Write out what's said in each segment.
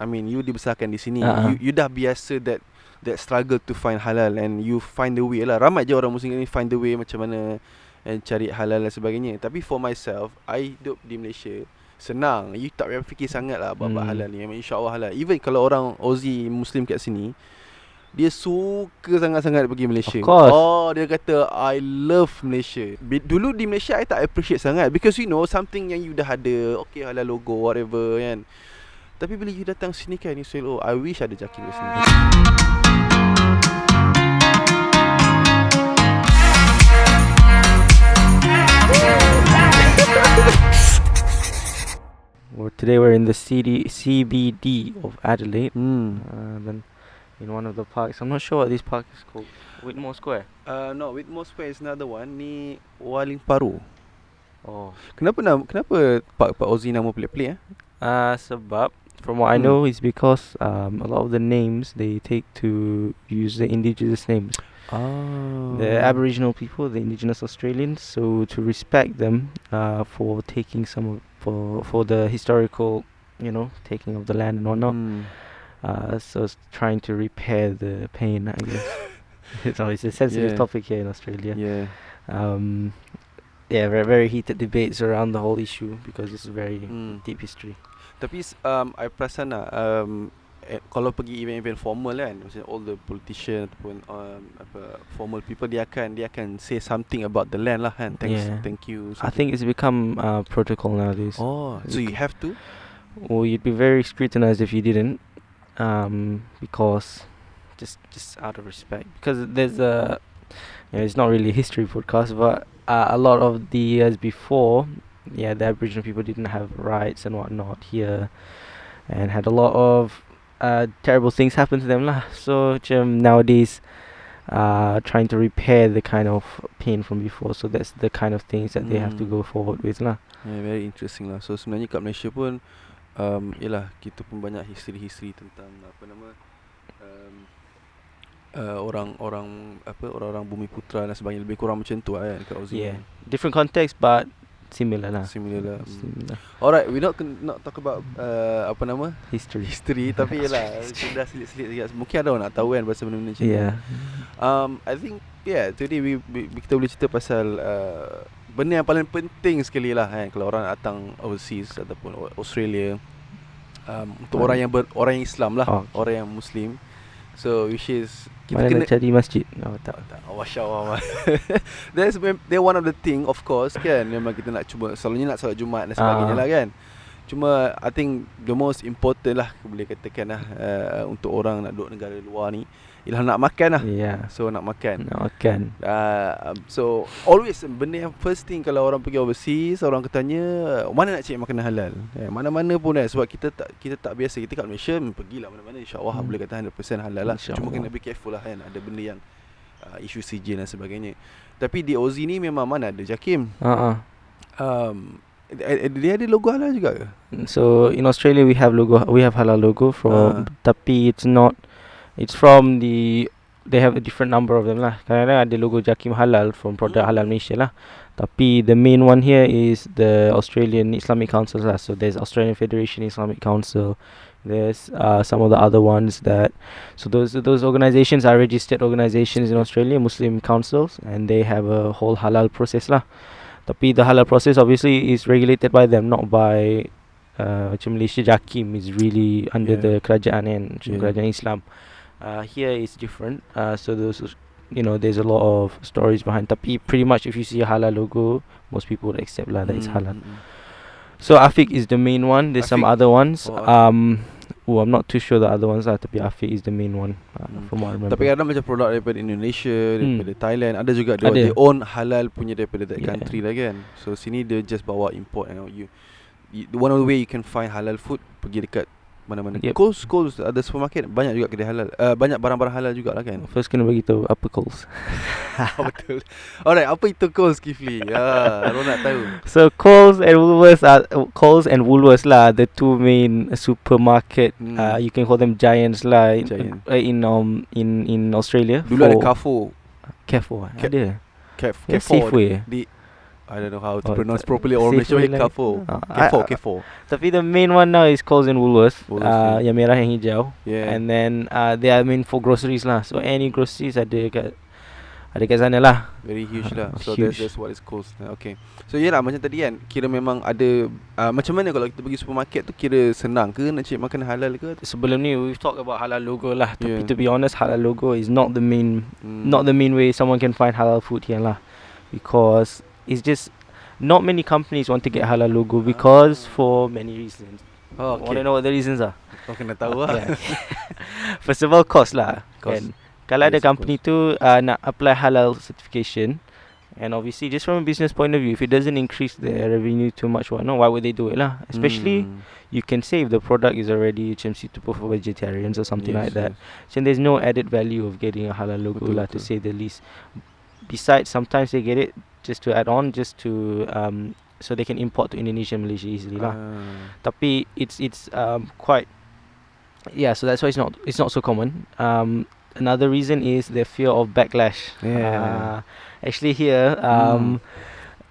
I mean you dibesarkan di sini, you dah biasa that struggle to find halal, and you find the way lah. Ramai je orang Muslim ni find the way macam mana and cari halal dan sebagainya. Tapi for myself, I hidup di Malaysia, senang. You tak payah fikir sangat lah bab halal ni. Memang insyaAllah halal. Even kalau orang Aussie Muslim kat sini, dia suka sangat-sangat pergi Malaysia. Of course. Oh, dia kata I love Malaysia. Dulu di Malaysia I tak appreciate sangat, because you know something yang you dah ada, okay, halal logo whatever kan. Tapi bila you datang sini kan, you say, oh, I wish ada Jakim kat sini. Today we're in the CBD of Adelaide. Then in one of the parks. I'm not sure what this park is called. Whitmore Square? No, Whitmore Square is another one. Ni Waling Paru. Oh. Kenapa Pak Aussie nama pelik-pelik Sebab from what I know is because a lot of the names they take to use the indigenous names. The Aboriginal people, the indigenous Australians, so to respect them for taking some for the historical, taking of the land and whatnot. So it's trying to repair the pain, I guess. So it's a sensitive topic here in Australia. Very, very heated debates around the whole issue because it's a very deep history. Tapi I perasan lah, kalau pergi event-event formal kan, macam all the politician ataupun formal people, dia akan say something about the land lah kan. Thank you. I think it's become protocol nowadays. Oh, so you have to? Well, you'd be very scrutinized if you didn't. Because just out of respect, because there's it's not really a history podcast, but a lot of the years before, the Aboriginal people didn't have rights and whatnot here, and had a lot of terrible things happen to them lah. So nowadays, trying to repair the kind of pain from before, so that's the kind of things that they have to go forward with lah. Very interesting lah. So sebenarnya kat Malaysia pun yalah, kita pun banyak history tentang orang-orang bumi putra dan sebagainya, lebih kurang macam tu kan kat Aussie. Different context but similar lah. Alright, we not talk about history tapi yalah sudah selit-selit. Mungkin ada orang nak tahu kan pasal benda-benda macam ni. I think today kita boleh cerita pasal benda yang paling penting sekali lah kan, kalau orang datang overseas ataupun Australia, untuk orang yang Islam lah, orang yang Muslim. So which is kita kena cari masjid. Tak. Masya-Allah. They're one of the thing, of course kan, memang kita nak cuba selalunya nak solat Jumaat dan sebagainya lah kan. Cuma I think the most important lah, boleh katakan lah, untuk orang nak duduk negara luar ni ialah nak makan lah. So nak makan. So always benda yang first thing kalau orang pergi overseas, orang tanya mana nak cari makanan halal. Mana-mana pun sebab kita tak biasa. Kita kat Malaysia pergilah mana-mana, insya-Allah boleh kata 100% halal lah. Cuma kena be careful lah kan, ada benda yang isu sijil dan sebagainya. Tapi di Aussie ni memang mana ada Jakim. Dia ada logo halal juga ke? So in Australia we have halal logo from tapi it's from they have a different number of them lah. Kadang-kadang ada logo Jakim halal from produk halal Malaysia lah. Tapi the main one here is the Australian Islamic Council lah. So there's Australian Federation Islamic Council. There's some of the other ones so those organizations are registered organizations in Australia, Muslim councils, and they have a whole halal process lah. Tapi the halal process obviously is regulated by them, not by macam Malaysia. Jakim is really under the kerajaan and kerajaan Islam. Here is different. So those, there's a lot of stories behind. Tapi pretty much if you see a halal logo, most people would accept that it's halal. So Afiq is the main one. There's some other ones. I'm not too sure the other ones lah. Tapi Afiq is the main one from what I remember. Tapi kadang macam produk daripada Indonesia, daripada Thailand, ada juga they own halal punya daripada that country lah kan. So sini dia just bawa import. One of the way you can find halal food, pergi dekat mana-mana. Coles ada supermarket, banyak juga kedai halal. Banyak barang-barang halal jugalah kan. First kena bagi tahu apa Coles. Betul. Alright, apa itu Coles, Kifli? Aku nak tahu. So Coles and Woolworths lah, the two main supermarket. You can call them giants lah in Australia. Dulu ada Carrefour. Ada. Carrefour Safeway. I don't know how to Oh, pronounce properly. Or Malaysia Safeway panggil Carrefour. Carrefour. Tapi the main one now is Coles and Woolworths. Woolworths, Yang merah yang hijau. Yeah. And then they are main for groceries lah. So any groceries ada kat sana lah. Very huge lah. So Huge. that's what it's called. Okay. So yelah macam tadi kan, kira memang ada macam mana kalau kita pergi supermarket tu, kira senang ke nak cari makanan halal ke? Sebelum ni we've talked about halal logo lah. Tapi Yeah. to be honest, halal logo is not the main way someone can find halal food here lah. Because it's just not many companies want to get halal logo because for many reasons. Oh, Want to know what the reasons are? Kau kena tahu lah. Yeah. First of all, cost lah. Cost. Kan? Kalau ada Yes, of company tu nak apply halal certification, and obviously just from a business point of view, if it doesn't increase their revenue too much, why would they do it lah? Especially you can say if the product is already suitable for vegetarians or something like that. So there's no added value of getting a halal logo Betul, lah, to betul. say the least. Besides, sometimes they get it just to add on, just to so they can import to Indonesia and Malaysia easily lah. Tapi it's quite, yeah, so that's why it's not so common. Another reason is the fear of backlash. Yeah. Actually here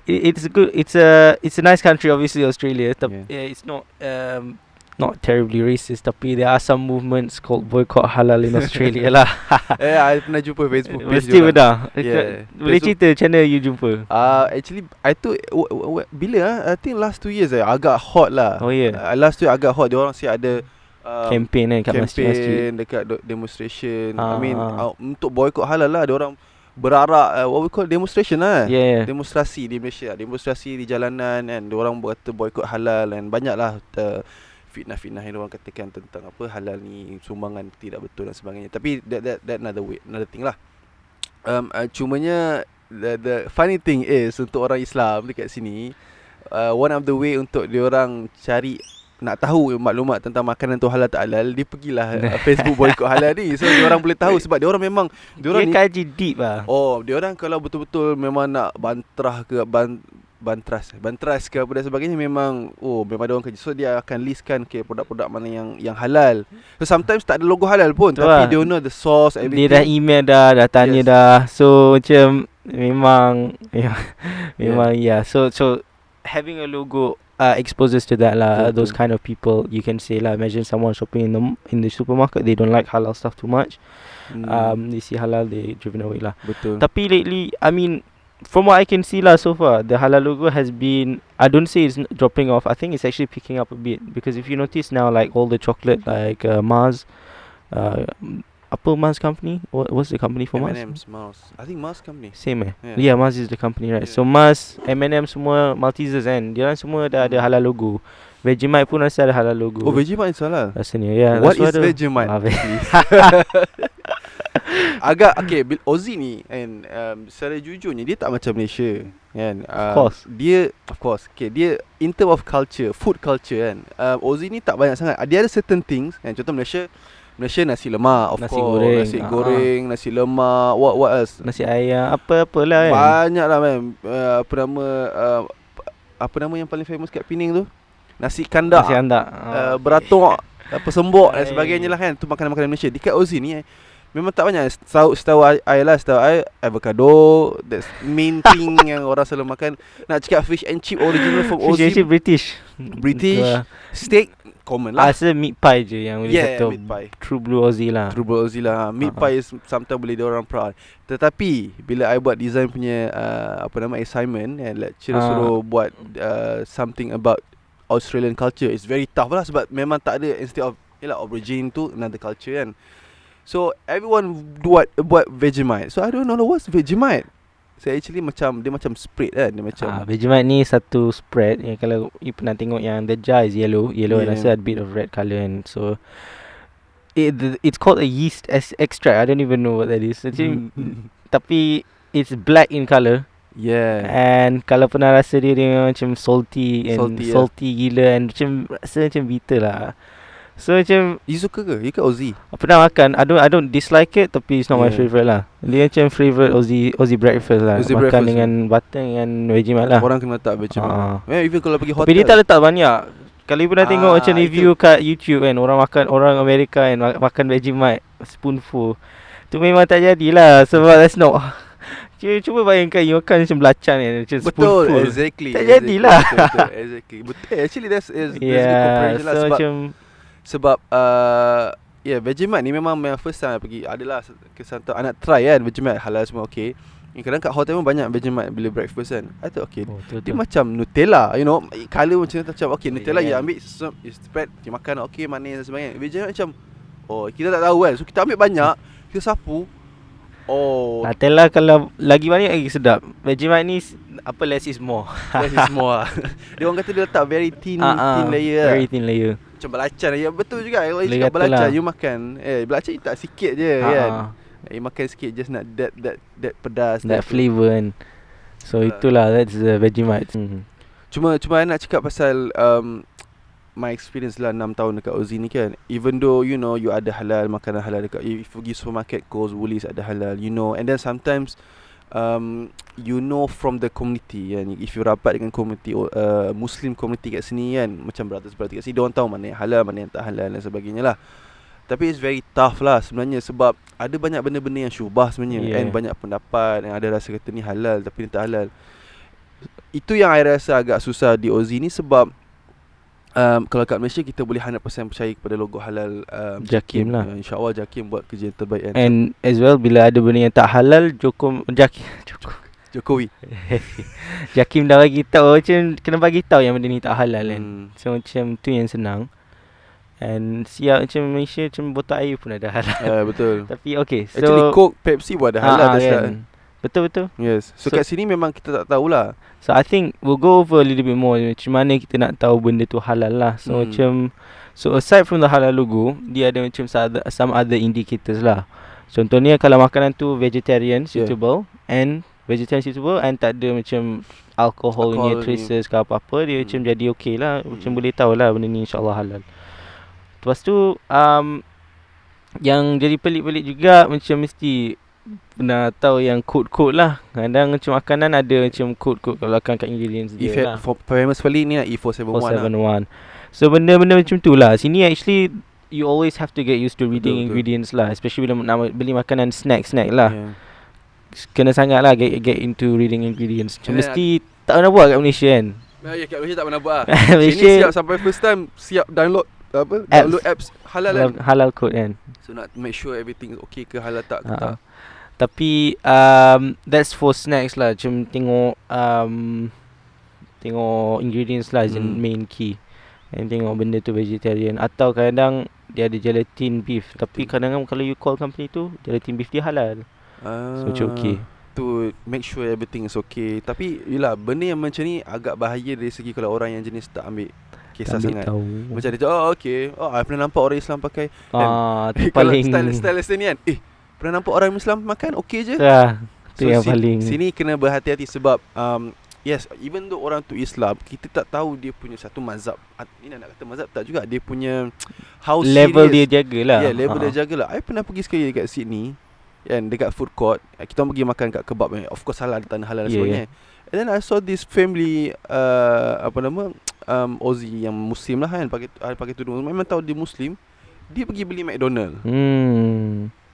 it's good, it's a nice country, obviously Australia. It's not terribly racist, tapi there are some movements called boycott halal in Australia lah. I pernah jumpa Facebook page Mesti benar. Yeah. Boleh cerita macam mana you jumpa? Actually I tu bila I think last 2 years agak hot lah. Oh yeah. Last 2 years agak hot. Dia orang siap ada Campaign kat masjid-masjid. campaign dekat demonstration. I mean untuk boycott halal lah. Dia orang berarak what we call demonstration lah. Yeah. Demonstrasi di Malaysia, demonstrasi di jalanan kan. Dia orang berkata boycott halal, dan banyak lah fitnah-fitnah yang orang katakan tentang apa halal ni sumbangan tidak betul dan sebagainya. Tapi that another thing lah. Cumanya the funny thing is, untuk orang Islam dekat sini, one of the way untuk diorang cari nak tahu maklumat tentang makanan tu halal tak halal, dia pergilah Facebook boycott halal ni. So diorang boleh tahu sebab diorang memang Dia kaji deep lah. Oh, diorang kalau betul-betul memang nak bantras ke apa dan sebagainya, memang diorang kerja. So dia akan listkan produk-produk mana yang halal. So sometimes tak ada logo halal pun, Betul tapi lah. they know the source, Dia everything. dah email dah tanya Yes. dah. So macam memang yeah. So having a logo exposes to that lah. Betul. Those kind of people, you can say lah. Imagine someone shopping in the supermarket, they don't like halal stuff too much. They see halal, they driven away lah. Betul. Tapi lately, I mean, from what I can see lah so far, the halal logo has been, I don't say it's dropping off. I think it's actually picking up a bit, because if you notice now, like all the chocolate, like Mars, apa Mars company? What's the company for Mars? M&M's, Mars. I think Mars company. Same Yeah. Yeah, Mars is the company, right? Yeah. So Mars, M&M semua Maltesers kan, dia orang semua dah ada halal logo. Vegemite pun rasa ada halal logo. Oh, Vegemite is halal. Rasanya, yeah. What that's is why Vegemite? Agak okay, Aussie ni and secara jujurnya dia tak macam Malaysia kan. Of course. Okay, dia in term of culture, food culture kan. Aussie ni tak banyak sangat. Dia ada certain things kan. Contoh Malaysia nasi lemak, of Nasi course. goreng. Nasi goreng, nasi lemak, what else? Nasi ayam, apa-apalah kan. Banyak lah man. Apa nama yang paling famous kat Penang tu? Nasi kandak. Nasi kandak. Beratuk, apa sembok dan sebagainya lah kan. Tu makanan-makanan Malaysia. Dekat Aussie ni memang tak banyak. Setahu I avocado, that's main thing yang orang selalu makan. Nak cakap fish and chip original from Fish and Aussie, chip British. steak common lah. Rasa meat pie je yang boleh kata meat pie. True Blue Aussie lah. True Blue Aussie lah. Meat pie is sometimes boleh diorang proud. Tetapi bila I buat design punya assignment, lecturer suruh buat something about Australian culture, it's very tough lah sebab memang tak ada, instead of aubergine tu another culture kan. So everyone buat Vegemite. So I don't know what's Vegemite. So actually dia macam spread kan. Dia macam Vegemite ni satu spread yang kalau you pernah tengok yang the jar is yellow and rasa ada bit of red colour, and so it's called a yeast extract. I don't even know what that is. Actually, tapi it's black in colour. Yeah. And kalau pernah rasa dia macam salty gila, and macam rasa macam bitter lah. So macam, you suka ke? You kat Aussie? pernah makan. I don't dislike it, tapi it's not my favourite lah. Dia macam favourite Aussie breakfast lah. Aussie makan breakfast dengan butter dengan Vegemite lah. Orang kena letak Vegemite. Even kalau pergi hotel. Tapi dia tak letak banyak. Kalau you pernah tengok macam review kat YouTube kan, orang Amerika kan makan Vegemite spoonful, tu memang tak jadilah sebab that's not Cuba bayangkan you makan macam belacan kan, macam Betul, spoonful. exactly. Tak jadilah. Betul, exactly. Betul. Actually that's good comparison lah, so sebab Vegemite ni memang first time pergi adalah kesan tu anak try kan Vegemite halal semua okey. Kadang kat hotel pun banyak Vegemite bila breakfast kan. I thought okay, dia macam Nutella, you know, color macam okay Nutella you ambil you spread, you makan okay manis dan sebagainya. Vegemite macam kita tak tahu kan. So kita ambil banyak, kita sapu. Nutella kalau lagi banyak lagi sedap. Vegemite ni less is more. Less is more. Dia orang kata dia letak very thin layer. Very thin layer. Macam belacan. Ya betul juga. Kalau you cakap belacan you makan belacan you tak sikit je kan. You makan sikit just nak that pedas, that flavor kan. So itulah, that's Vegemite. Cuma I nak cakap pasal my experience lah 6 tahun dekat Aussie ni kan. Even though you know you ada halal, makanan halal dekat, if you pergi supermarket, Coles, Woolies ada halal, you know. And then sometimes you know from the community kan, if you rapat dengan community Muslim community kat sini kan, macam brothers-brothers kat sini, diorang tahu mana yang halal, mana yang tak halal dan sebagainya lah. Tapi it's very tough lah sebenarnya, sebab ada banyak benda-benda yang syubah sebenarnya. And banyak pendapat yang ada rasa kata ni halal tapi ni tak halal. Itu yang I rasa agak susah di Aussie ni, sebab kalau kat Malaysia kita boleh 100% percaya kepada logo halal Jakim lah. InsyaAllah Jakim buat kerja yang terbaik kan. And as well, bila ada benda yang tak halal, Jokowi Jakim dah bagi tahu, macam kena bagi tahu yang benda ni tak halal kan. So macam tu yang senang. And siap macam Malaysia, macam botol air pun ada halal. Betul. Tapi okay, so actually Coke, Pepsi pun ada halal kan? Betul. Yes. So kat sini memang kita tak tahulah. So I think we'll go over a little bit more macam mana kita nak tahu benda tu halal lah. So macam, so aside from the halal logo, dia ada macam some other indicators lah. Contohnya kalau makanan tu vegetarian suitable and tak ada macam alcohol punya traces ke apa-apa, dia macam jadi okay lah. Macam boleh tahu lah benda ni insyaAllah halal. Lepas tu yang jadi pelik-pelik juga, macam mesti pernah tahu yang kod-kod lah. Kadang macam makanan ada macam kod-kod kalau akan kat ingredients dia lah. For famous sebalik ni lah E471 So benda-benda macam tu lah. Sini actually you always have to get used to reading ingredients lah. Especially bila nak beli makanan snack lah. Kena sangat lah get into reading ingredients. Macam mesti tak pernah buat kat Malaysia kan. Kat Malaysia tak pernah buat lah. Malaysia sini siap sampai first time, siap download apps halal kan. Halal code kan. So nak make sure everything is okay ke, halal tak ke tak. Tapi that's for snacks lah. Macam tengok ingredients lah as in main key. And tengok benda tu vegetarian. Atau kadang dia ada gelatin beef. Tapi kadang-kadang kalau you call company tu, gelatin beef dia halal. So macam okay. To make sure everything is okay. Tapi yelah, benda yang macam ni agak bahaya dari segi kalau orang yang jenis tak ambil kisah sangat. Macam dia okay, I pernah nampak orang Islam pakai. Tu paling style ni kan, pernah nampak orang Islam makan okay je. Tu yang paling sini kena berhati-hati sebab yes, even though orang tu Islam, kita tak tahu dia punya satu mazhab. Ini nak kata mazhab tak juga, dia punya how level serious dia jagalah. Level dia jagalah. I pernah pergi sekali dekat Sydney kan, dekat food court. Kita pergi makan kat kebab, of course halal, tanah halal dan sebagainya. And then I saw this family Aussie yang Muslim lah kan, pakai tudung, memang tahu dia Muslim. Dia pergi beli McDonald.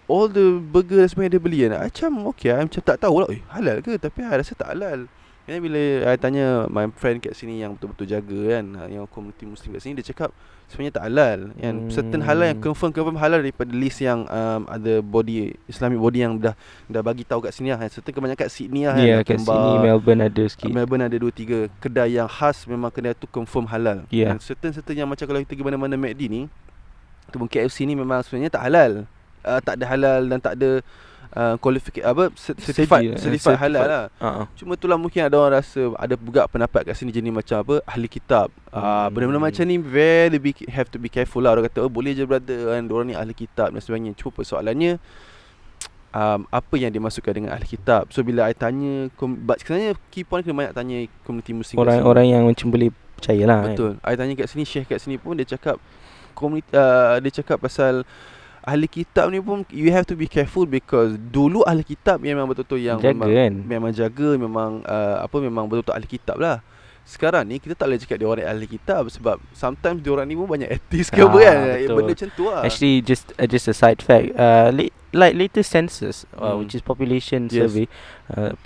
All the burger dan sebagainya dia beli kan. Macam okay, I macam tak tahu lah halal ke, tapi I rasa tak halal. And bila I tanya my friend kat sini yang betul-betul jaga kan, yang community Muslim kat sini, dia cakap sebenarnya tak halal. Yang certain halal yang confirm halal daripada list yang ada body Islamic body yang dah bagi tahu kat sini lah. Certain kebanyakan kat Sydney lah kan. Kat Sydney, Melbourne ada sikit. Melbourne ada 2-3 kedai yang khas, memang kedai tu confirm halal. Dan certain yang macam kalau kita pergi mana-mana McD ni, ataupun KFC ni, memang sebenarnya tak halal. Tak ada halal dan tak ada certified halal lah. Cuma itulah mungkin ada orang rasa, ada juga pendapat kat sini jenis macam ahli kitab. Benda-benda macam ni have to be careful lah. Orang kata boleh je brother kan, orang ni ahli kitab dan sebagainya. Cuma persoalannya apa yang dimasukkan dengan ahli kitab. So bila I tanya, sebenarnya key point kena banyak tanya community Muslim, orang yang macam boleh percaya lah. Betul kan? I tanya kat sini, Syekh kat sini pun dia cakap dia cakap pasal ahli kitab ni pun you have to be careful, because dulu ahli kitab memang betul-betul yang jaga, memang jaga, memang memang betul-betul ahli kitab lah. sekarang ni kita tak boleh cakap dia orang ahli kitab, sebab sometimes dia orang ni pun banyak etis ke apa kan. betul. Benda macam tu lah. Actually, just a side fact. Like latest census, which is population survey,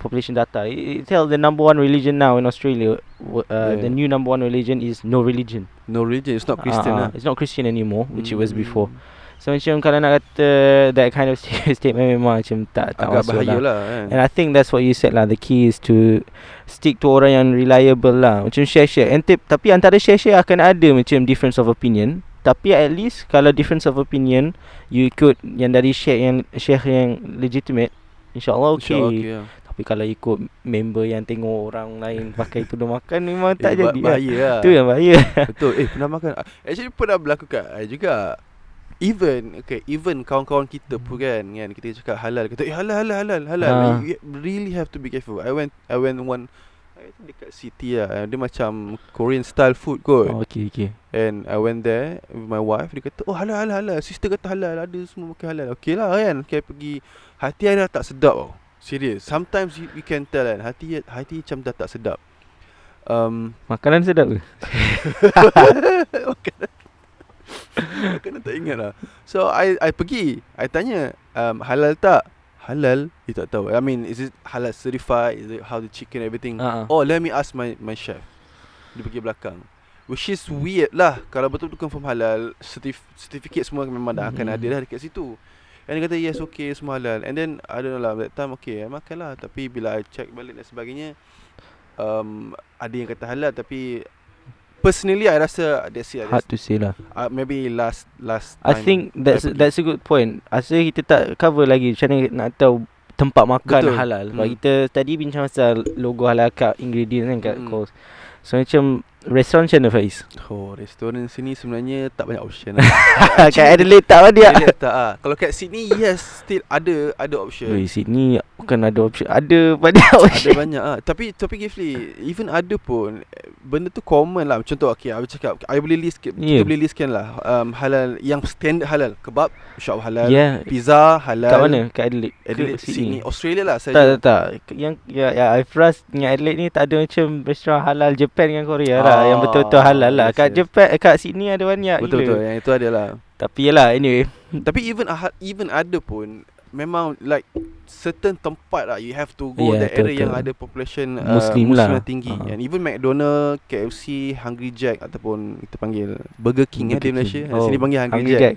population data. It tells the number one religion now in Australia. The new number one religion is no religion. No religion, it's not Christian lah. It's not Christian anymore, which it was before. So macam kalau nak kata that kind of statement memang macam tak agak masuk bahaya lah. lah kan. And I think that's what you said lah. The key is to stick to orang yang reliable lah. Macam share-share. And tapi antara share-share akan ada macam difference of opinion. Tapi at least kalau difference of opinion, you ikut yang dari share yang legitimate, InsyaAllah okay. Okay lah. Tapi kalau ikut member yang tengok orang lain pakai tudung makan, memang tak jadi bahaya lah. Itu yang bahaya. Betul. Pernah makan. Actually pernah berlaku kat I juga. Even kawan-kawan kita pun kan kita cakap halal, kata halal. You really have to be careful. I went one dekat city lah. Dia macam Korean style food kot. Okay. And I went there with my wife. Dia kata halal. Sister kata halal. Ada semua makan halal. Okay lah kan. Okay, pergi. Hati I dah tak sedap tau. Serious. Sometimes you can tell kan. Hati macam dah tak sedap. Makanan sedap ke? Makanan tak ingat lah. So I pergi, I tanya halal tak? Halal, dia tak tahu. I mean, is it halal certified? Is it how the chicken everything? Oh, let me ask my chef. Dia pergi belakang. Which is weird lah. Kalau betul-betul confirm halal, certificate semua memang dah akan ada dah dekat situ. And dia kata yes, okay, semua halal. And then I don't know lah, that time okay, I makan lah. Tapi bila I check balik dan sebagainya, ada yang kata halal, tapi personally I rasa hard to say lah. Maybe last time I think that's a good point. Rasa kita tak cover lagi macam mana nak tahu tempat makan halal. Sebab kita tadi bincang pasal logo halal kat ingredient kan kat course. So macam restoran macam mana Faiz? Restoran sini sebenarnya tak banyak option lah. Kat Adelaide tak ada. Adelaide tak lah. Kalau kat Sydney yes, still ada option. Sydney bukan ada option, ada banyak option. Ada banyak lah. Tapi Gifli, even ada pun benda tu common lah. Contoh okay, I cakap I boleh list, kita boleh listkan lah halal, yang standard halal. Kebab, shop halal, pizza halal. Kat mana? Kat Adelaide, Sydney, Australia lah saja. Tak. Yang I trust dengan Adelaide ni tak ada macam restoran halal Japan dengan Korea lah. Yang betul-betul halal lah. Kat Japan, kat Sydney ada banyak. Betul, yang itu ada lah. Tapi yalah, anyway. Tapi even ada pun, memang like certain tempat lah you have to go that area yang ada population Muslim lah tinggi. And even McDonald, KFC, Hungry Jack ataupun kita panggil Burger King di Malaysia. Sini panggil Hungry Jack.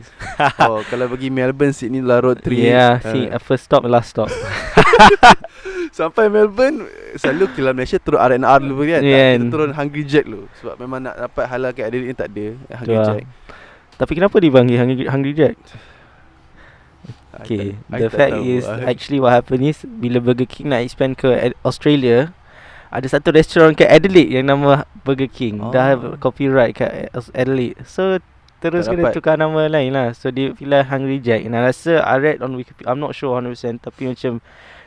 Kalau pergi Melbourne, Sydney lah Road 3. First stop, last stop. Sampai Melbourne selalu kalau Malaysia turun R&R dulu kan. Kita turun Hungry Jack dulu. Sebab memang nak dapat halal kat Adelaide ni tak ada Hungry Jack. Tapi kenapa dipanggil Hungry Jack? Okay, the fact is actually what happened is bila Burger King nak expand ke Australia, ada satu restoran kat Adelaide yang nama Burger King. Dah have copyright kat Adelaide. So terus kena tukar nama lain lah. So dia pilih Hungry Jack. And I rasa I read on Wikipedia, I'm not sure 100%, tapi macam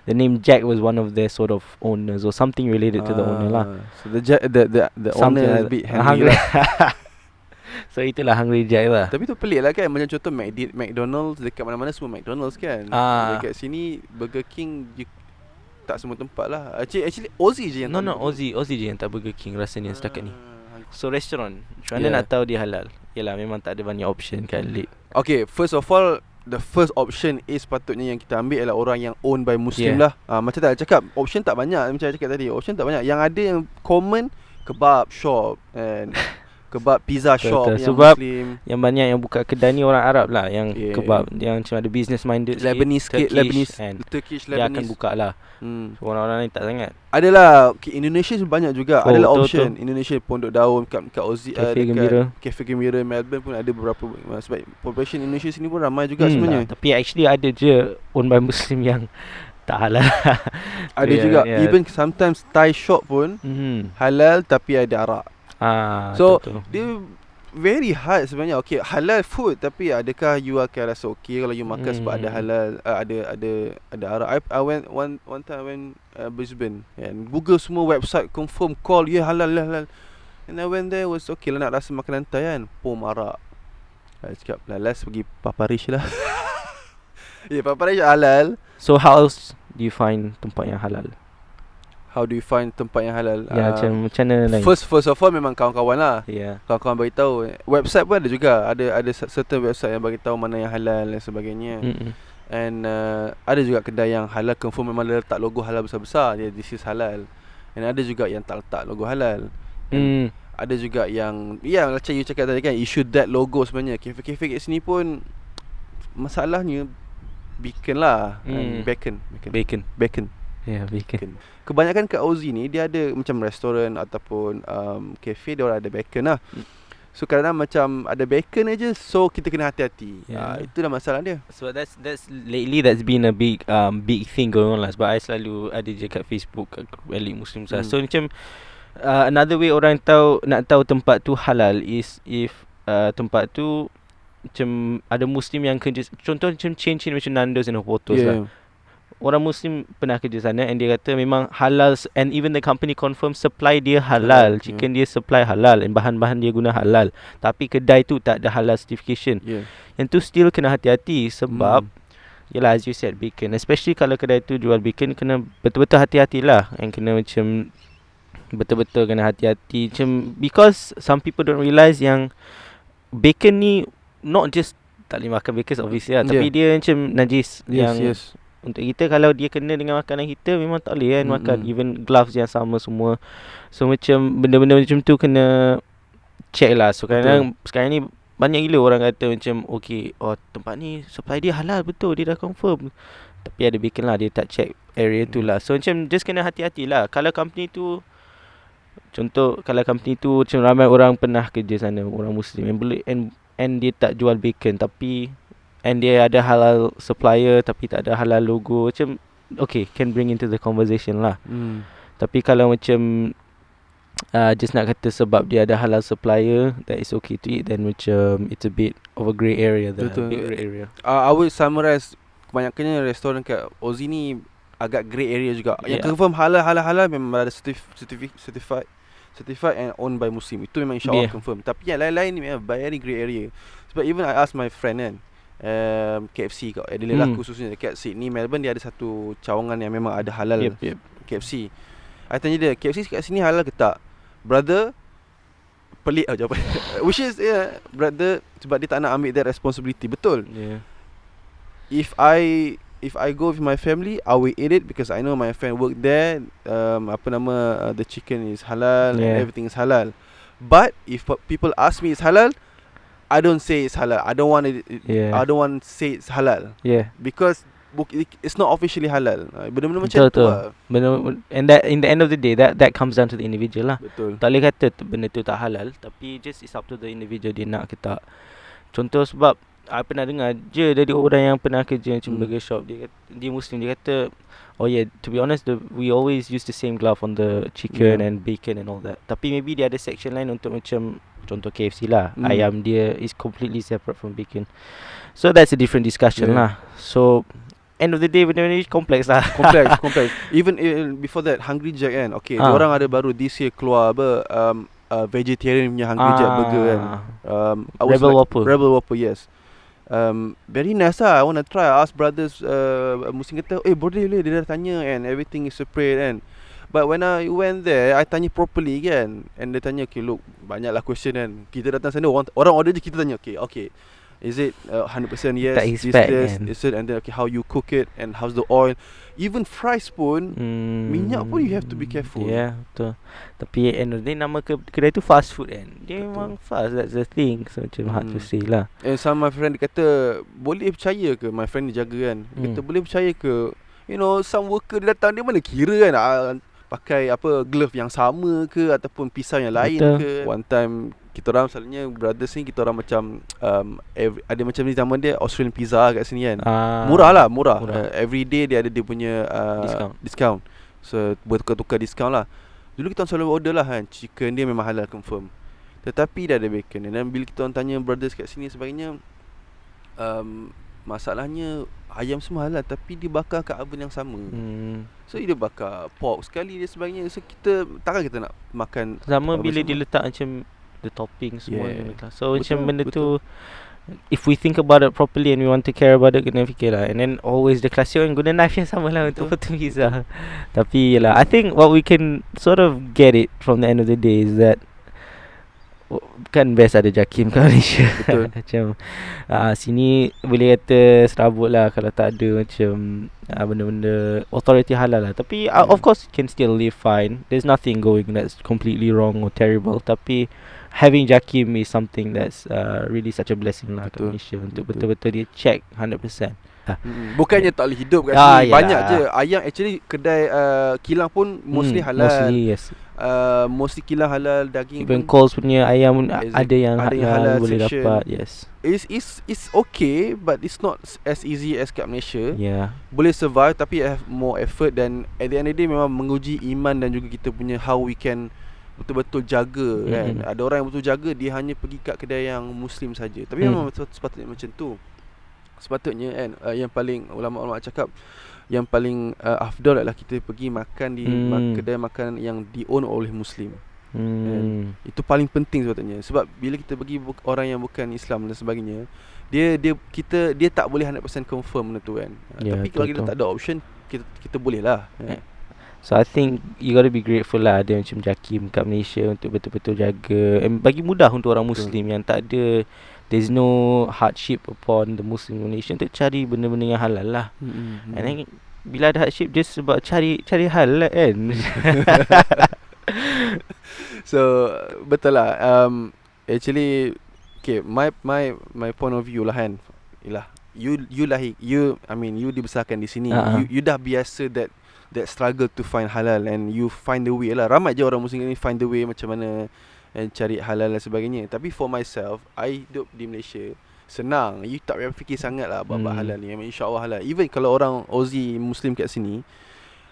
the name Jack was one of their sort of owners or something related to the owner lah. So the owner is a bit hungry lah. So itulah Hungry Jack lah. Tapi tu pelik lah kan. Macam contoh McDonald's, dekat mana-mana semua McDonald's kan. Dekat sini Burger King tak semua tempat lah. Actually Aussie je yang Aussie je yang tak Burger King rasanya setakat ni. So restoran, macam mana nak tahu dia halal? Yalah, memang tak ada banyak option kan. Okay, first of all, the first option is patutnya yang kita ambil adalah orang yang owned by Muslim lah. Macam tak cakap, option tak banyak. Macam saya cakap tadi, option tak banyak. Yang ada yang common, kebab shop and kebab pizza shop yang sebab Muslim. Yang banyak yang buka kedai ni orang Arab lah. Yang kebab yang macam ada business minded, Lebanese sikit, Turkish, Lebanese. Dia akan buka lah. So, orang-orang ni tak sangat. Adalah Indonesia banyak juga. Adalah option Indonesia, Pondok Daun kat Aussie, Cafe Gembira Melbourne pun ada beberapa. Sebab population Indonesia sini pun ramai juga sebenarnya. Tapi actually ada je owned by Muslim yang tak halal. Ada juga. Even sometimes Thai shop pun halal tapi ada arak. So dia very hard sebenarnya. Okay, halal food, tapi adakah you akan rasa okay kalau you makan sebab ada halal, ada arak. I went one time I went Brisbane and Google semua website confirm call halal. And I went there, was okay lah, nak rasa makanan Thai kan, pom arak. I cakap last pergi Paparish lah. Paparish halal. So how else do you find tempat yang halal? how do you find tempat yang halal. Macam mana lain. First of all memang kawan-kawan lah. Kawan-kawan beritahu. Website pun ada juga. Ada certain website yang beritahu mana yang halal dan sebagainya. And ada juga kedai yang halal confirm memang dia letak logo halal besar-besar, dia this is halal. And ada juga yang tak letak logo halal. Ada juga yang macam you cakap tadi kan, issue that logo sebenarnya. Kafe-kafe kat sini pun masalahnya bacon lah. Bacon. Ya, bacon. Kebanyakan kat Aussie ni dia ada macam restoran ataupun kafe, dia orang ada bacon lah. So kadang-kadang macam ada bacon aja, so kita kena hati-hati. Itulah masalah dia. So that's lately that's been a big thing going on lah. Sebab I selalu ada je kat Facebook Elit Muslim. So macam another way orang nak tahu tempat tu halal is if tempat tu macam ada Muslim yang kerja. Contoh macam chain macam Nando's and Photos lah. Orang Muslim pernah kerja sana and dia kata memang halal, and even the company confirm supply dia halal, chicken dia supply halal and bahan-bahan dia guna halal. Tapi kedai tu tak ada halal certification. Yang tu still kena hati-hati sebab yelah, as you said, bacon. Especially kalau kedai tu jual bacon, kena betul-betul hati-hatilah. And kena macam betul-betul kena hati-hati. Macam because some people don't realise yang bacon ni not just tak boleh makan bacon obviously lah, tapi dia macam najis. Untuk kita, kalau dia kena dengan makanan kita, memang tak boleh kan makan. Even gloves yang sama semua. So macam benda-benda macam tu kena check lah. So kadang-kadang sekarang ni banyak gila orang kata macam okay, tempat ni supply dia halal, betul, dia dah confirm, tapi ada bacon lah, dia tak check area tu lah. So macam just kena hati-hati lah. Kalau company tu, contoh kalau company tu macam ramai orang pernah kerja sana, orang Muslim, and dia tak jual bacon, tapi and dia ada halal supplier tapi tak ada halal logo, macam okay, can bring into the conversation lah. Tapi kalau macam just nak kata sebab dia ada halal supplier that is okay to eat, then macam it's a bit of a grey area there. Big grey area. I would summarize, kebanyakannya restoran kat Aussie ni agak grey area juga. Yang confirm halal memang ada certified and owned by Muslim. Itu memang insyaAllah confirm. Tapi yang lain-lain ni memang very grey area. Sebab even I ask my friend kan, KFC kat Adelaide lah khususnya, dekat Sydney, Melbourne, dia ada satu cawangan yang memang ada halal KFC. I tanya dia, KFC kat sini halal ke tak? Brother, pelik lah jawapan. Which is brother, sebab dia tak nak ambil that responsibility. Betul. If I go with my family, I will eat it because I know my friend work there. The chicken is halal and everything is halal. But if people ask me it's halal, I don't say it's halal. I don't want to say it's halal. Because it's not officially halal. Benda-benda macam tu lah. And that in the end of the day, that comes down to the individual lah. Betul. Tak boleh kata benda tu tak halal, tapi just it's up to the individual, dia nak ke tak. Contoh, sebab I pernah dengar je dari orang yang pernah kerja macam burger shop, dia Muslim, dia kata to be honest, we always use the same glove on the chicken and bacon and all that. Tapi maybe dia ada section lain untuk macam contoh KFC lah, ayam dia is completely separate from bacon. So that's a different discussion lah. So end of the day, benda-benda ni complex lah. Complex. Even before that, Hungry Jack kan, okay, orang ada baru this year keluar vegetarian punya Hungry Jack burger kan. Rebel Whopper, yes. Very nice lah. I want to try. I ask brothers Muslim, kata boleh, dia dah tanya and everything is separate kan. But when I went there, I tanya properly kan, and dia tanya, okay look, banyaklah question kan. Kita datang sana, orang order je, kita tanya okay, is it 100% yes, this, and then okay, how you cook it and how's the oil. Even fries pun, minyak pun you have to be careful. Betul. Tapi end of the day, nama kedai tu fast food kan. Dia memang fast, that's the thing. So macam hard to say lah. And some my friend, dia kata, boleh percaya ke, my friend dia jaga kan, dia kata boleh percaya ke, some worker dia datang, dia mana kira kan pakai glove yang sama ke ataupun pisau yang lain ke. One time kita orang selalunya brothers ni, kita orang macam ada macam ni nama dia Australian pizza kat sini kan. Murah. Every day dia ada dia punya discount. So bertukar-tukar discount lah. Dulu kita orang selalu order lah kan, chicken dia memang halal confirm, tetapi dia ada bacon. Dan bila kita orang tanya brothers kat sini sebagainya, masalahnya ayam semua halal, tapi dia bakar kat oven yang sama. So dia bakar pork sekali dia sebagainya. So takkan kita nak makan sama bila dia letak macam the topping semua. So macam benda tu if we think about it properly and we want to care about it, kena fikir lah. And then always the classic one, guna knife yang sama lah untuk potong pizza. Tapi yelah, I think what we can sort of get it from the end of the day is that kan best ada JAKIM kat Malaysia. Betul. Macam sini boleh kata serabut lah kalau tak ada macam benda-benda authority halal lah. Tapi of course you can still live fine. There's nothing going that's completely wrong or terrible. Tapi having JAKIM is something that's really such a blessing lah kat Malaysia. Untuk betul-betul dia check 100%. Bukannya tak boleh hidup kat sini. yalah. Banyak je. Ayam actually kedai kilang pun mostly halal. Mostly yes. Mostly kilang halal, daging Even pun Coles punya ayam pun ada yang halal boleh section. dapat. Yes. It's okay, but it's not as easy as kat Malaysia. Yeah. Boleh survive tapi have more effort, dan at the end of the day memang menguji iman dan juga kita punya how we can betul-betul jaga kan. Ada orang yang betul jaga, dia hanya pergi kat kedai yang Muslim saja. Tapi memang sepatutnya macam tu. Sepatutnya kan, yang paling ulama-ulama cakap yang paling afdal adalah kita pergi makan di kedai makan yang di-own oleh Muslim. Itu paling penting sepatutnya. Sebab bila kita pergi orang yang bukan Islam dan sebagainya, dia tak boleh 100% confirm benda tu kan. Tapi kalau kita tak ada option, kita boleh lah. So I think you gotta be grateful lah ada macam JAKIM kat Malaysia untuk betul-betul jaga and bagi mudah untuk orang Muslim yang tak ada, there's no hardship upon the Muslim Malaysia untuk cari benda-benda yang halal lah. And then bila ada hardship just sebab cari halal lah kan. So betul lah. Actually okay, my point of view lah kan. Ialah you dibesarkan di sini. You dah biasa that struggle to find halal, and you find the way lah. Ramai je orang Muslim ni find the way macam mana and cari halal dan sebagainya. Tapi for myself, I hidup di Malaysia, senang. You tak payah fikir sangat lah bab halal ni. InsyaAllah halal. Even kalau orang Aussie Muslim kat sini,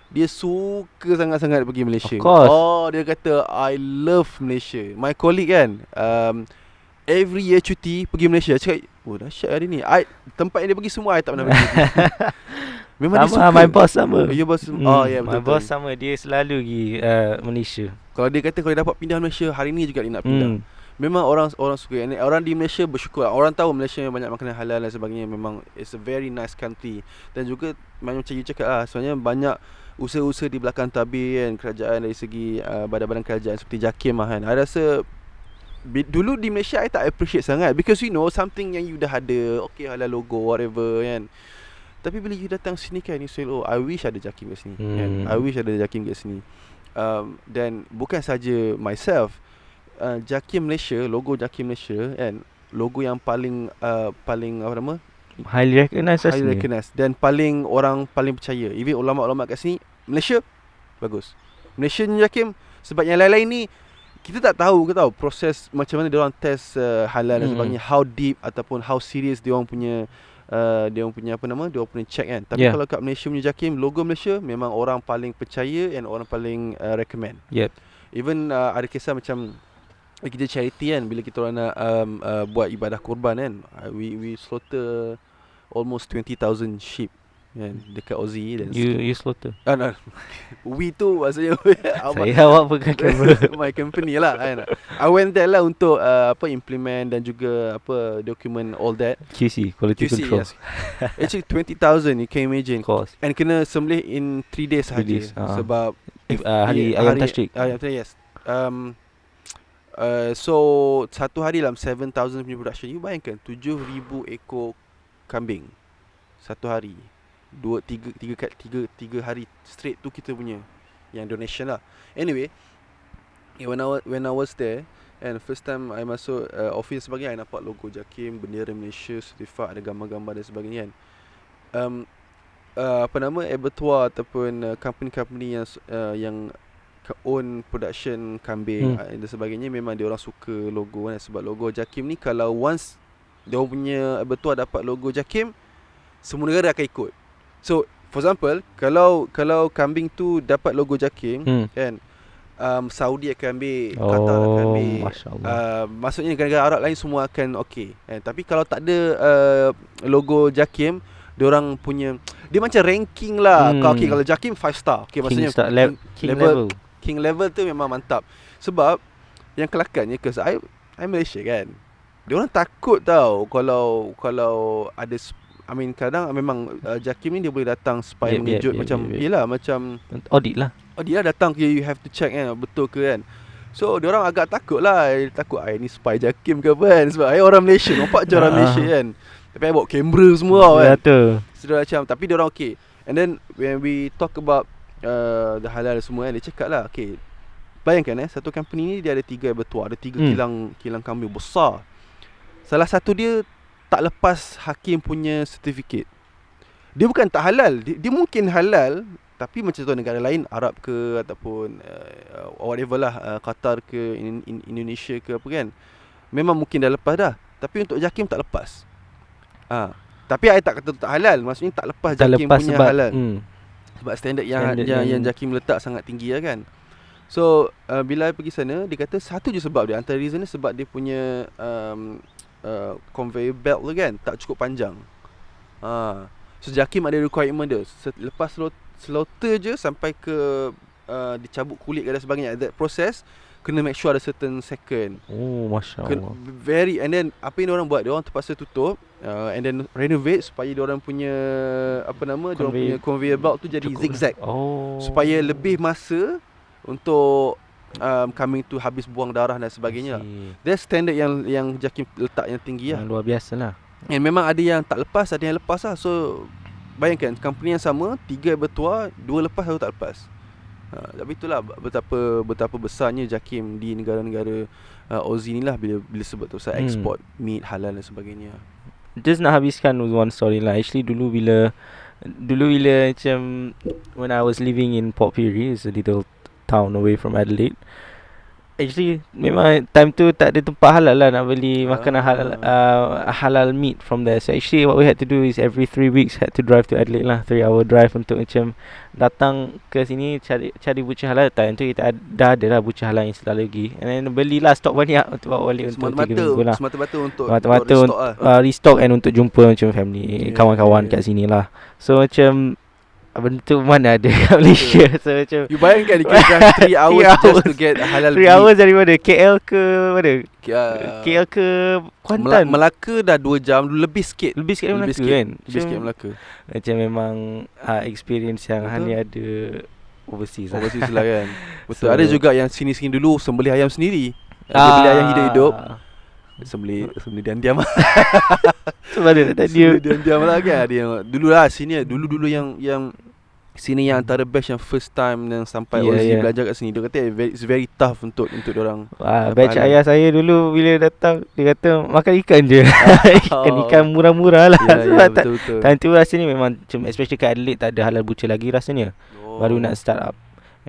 dia suka sangat-sangat pergi Malaysia. Of course. Dia kata I love Malaysia. My colleague kan, every year cuti pergi Malaysia. Cakap, dahsyat hari ni. Tempat yang dia pergi semua I tak pernah pergi. Memang sama, my boss sama. Your boss betul. My boss sama, dia selalu pergi Malaysia. Kalau dia kata kalau dia dapat pindah Malaysia, hari ni juga dia nak pindah. Memang orang suka. Orang di Malaysia bersyukur. Orang tahu Malaysia banyak makanan halal dan sebagainya. Memang it's a very nice country. Dan juga macam you cakap lah, sebenarnya banyak usaha-usaha di belakang tabir kan, kerajaan dari segi badan-badan kerajaan seperti JAKIM lah kan. I rasa dulu di Malaysia I tak appreciate sangat, because you know something yang you dah ada, okay halal logo whatever kan. Tapi bila you datang sini kan, you say, I wish ada JAKIM kat sini kan? I wish ada JAKIM kat sini. Dan bukan saja myself, JAKIM Malaysia, logo JAKIM Malaysia kan, logo yang paling apa nama, highly recognized, dan orang paling percaya. Even ulama-ulama kat sini, Malaysia bagus. Malaysia ni JAKIM. Sebab yang lain-lain ni kita tak tahu proses macam mana dia orang test halal dan sebagainya, how deep ataupun how serious dia orang punya dia orang punya check kan. Tapi kalau kat Malaysia punya JAKIM, logo Malaysia, memang orang paling percaya and orang paling recommend. Even ada kisah macam kita charity kan, bila kita orang nak buat ibadah kurban kan, we slaughter almost 20,000 sheep kan, dekat Aussie. Dan you slaughter? No. We tu maksudnya saya awak pegang kamera. My company lah kan. I went there lah untuk implement dan juga document all that. QC, quality control. Yes. Actually 20,000, you can imagine. Cost. And kena sembelih in 3 days saja. Sebab hari ayam tashrik. Yes. So satu hari dalam 7,000 punya production. You bayangkan 7,000 ekor kambing satu hari. 3 hari straight tu kita punya yang donation lah. Anyway, when I was there, and first time I masuk office sebagainya, I nampak logo JAKIM, bendera Malaysia, sertifat, ada gambar-gambar dan sebagainya kan. Abattoir ataupun company yang own production kambing dan sebagainya, memang dia orang suka logo kan. Sebab logo JAKIM ni, kalau once dia punya abattoir dapat logo JAKIM, semua negara akan ikut. So for example, kalau kambing tu dapat logo JAKIM kan, Saudi akan ambil, Qatar akan ambil, maksudnya negara-negara Arab lain semua akan okey kan. Tapi kalau tak ada logo JAKIM, diorang punya, dia macam ranking lah. Okay, kalau JAKIM 5 star, okay, maksudnya king level tu memang mantap. Sebab yang kelakarnya, because I Malaysia kan, diorang takut tau kalau ada I mean kadang memang JAKIM ni dia boleh datang supaya mengejut macam yelah macam audit lah. Dia datang you have to check kan betul ke kan. So diorang agak takut lah. Takut ni spy JAKIM ke apa kan. Sebab orang Malaysia nampak je orang Malaysia kan. Tapi bawa kamera semua kan. Betul. So macam tapi diorang okay. And then when we talk about the halal semua kan, dia cakap lah okay, bayangkan satu company ni dia ada 3 bertuah, ada 3 kilang kambing besar. Salah satu dia tak lepas hakim punya sertifikat. Dia bukan tak halal, dia mungkin halal, tapi macam tu negara lain, Arab ke ataupun whatever lah, Qatar ke Indonesia ke apa kan, memang mungkin dah lepas dah. Tapi untuk JAKIM tak lepas. Tapi I tak kata tak halal, maksudnya tak lepas JAKIM punya sebab, halal. Sebab standard yang JAKIM letak sangat tinggi lah kan. So bila I pergi sana, dia kata satu je sebab dia, antara reason dia sebab dia punya conveyor belt tu kan tak cukup panjang. So JAKIM ada requirement dia, lepas slaughter je sampai ke dicabut kulit dan sebagainya, that process kena make sure ada certain second. Oh, Masya Allah. Very. And then apa yang diorang buat, diorang terpaksa tutup and then renovate supaya diorang punya diorang punya conveyor belt tu jadi zigzag. Supaya lebih masa untuk kambing tu habis buang darah dan sebagainya. That's standard yang JAKIM letak yang tinggi lah. Luar biasa lah. And memang ada yang tak lepas, ada yang lepas lah. So bayangkan company yang sama, 3 bertuah, 2 lepas, 1 tak lepas. Tapi itulah betapa besarnya JAKIM di negara-negara Aussie ni lah, bila sebab tu saya export meat halal dan sebagainya. Just nak habiskan with one story lah. Actually dulu bila macam when I was living in Port Pirie, it's a little town away from Adelaide. Actually memang time tu tak ada tempat halal lah nak beli makanan halal meat from there. So actually what we had to do is every 3 weeks had to drive to Adelaide lah, 3-hour drive untuk macam datang ke sini cari butcher halal. Time tu kita dah ada lah butcher halal yang setelah lagi, and then belilah stok banyak untuk bawa balik untuk 3 minggu lah. Semata-mata untuk restock and untuk jumpa macam family, kawan-kawan kat sini lah. So macam bentuk mana ada kat Malaysia. So macam you bayangkan dia drive 3 hours just to get halal 3 hours dari mana? KL ke mana? KL ke Kuantan. Melaka dah 2 jam lebih sikit. Lebih sikit Melaka kan? Lebih sikit Melaka. Macam memang experience yang hanya ada overseas lah kan. Betul. So, ada juga yang sini-sini dulu sembelih ayam sendiri. Dia beli ayam hidup-hidup, sembelih diam-diam. Sebab dia tak dia diam-diam lah kan. Ada yang dulu lah sini, dulu yang sini yang antara batch yang first time yang sampai Aussie belajar kat sini. Dia kata it's very tough untuk diorang. Batch ayah saya dulu bila datang, dia kata makan ikan je. Ikan murah-murah lah. Sebab betul. Time tu rasanya memang, especially kat Adelaide tak ada halal butcher lagi rasanya. Baru nak start up.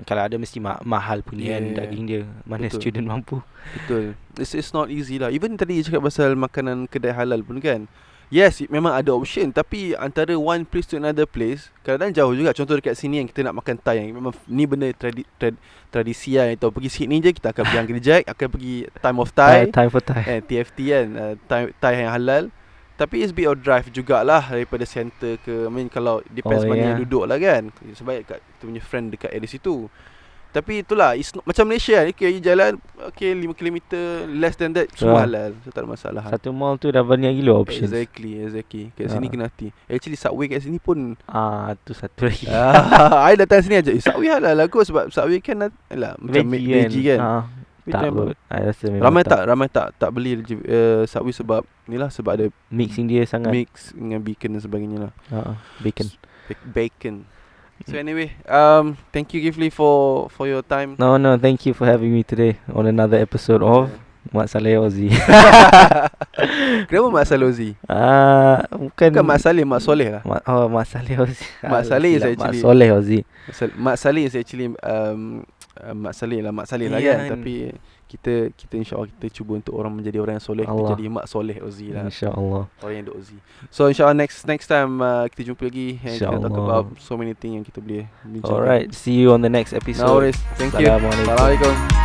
Kalau ada mesti mahal punya kan daging dia. Mana betul. Student mampu. Betul. It's not easy lah. Even tadi cakap pasal makanan kedai halal pun kan, yes, memang ada option. Tapi antara one place to another place kadang-kadang jauh juga. Contoh dekat sini yang kita nak makan Thai, yang memang ni benda tradisi lah. Atau pergi Sydney je kita akan pergi Angry Jack, akan pergi Time of Thai, Time for Thai, TFT kan, Thai yang halal. Tapi it's bit of drive jugalah daripada center ke, I mean kalau depends mana yang duduk lah kan. Sebab kat kita punya friend dekat area situ. Tapi itulah, it's not, macam Malaysia kan, okay, jalan 5 km less than that semua halal. So tak ada masalah. Satu mall tu dah banyak gila options. Exactly. Kat sini kena hati. Actually Subway kat sini pun tu satu lagi. I datang sini aja, Subway halal lah kot. Sebab Subway kan macam veggie kan. Tak kot. I rasa memang ramai tak beli Subway sebab inilah, sebab ada mixing dia sangat, mix dengan bacon dan sebagainya lah. Bacon. So anyway, thank you Gifli for your time. No, thank you for having me today on another episode of Soleh Aussie. Kenapa Mak Soleh Aussie? Bukan Mak Saleh, Mak Soleh lah. Mak Soleh Aussie. Mak Saleh is actually Mak Soleh Aussie. Mak Saleh is actually Mak Saleh lah kan. Tapi kita insyaAllah kita cuba untuk orang menjadi orang yang soleh. Kita jadi Mak Soleh Aussie lah, insyaAllah. orang yang duduk Aussie. So insyaAllah next time kita jumpa lagi and kita talk about so many things yang kita boleh bincangkan. Alright, see you on the next episode. No worries. Thank you. Assalamualaikum.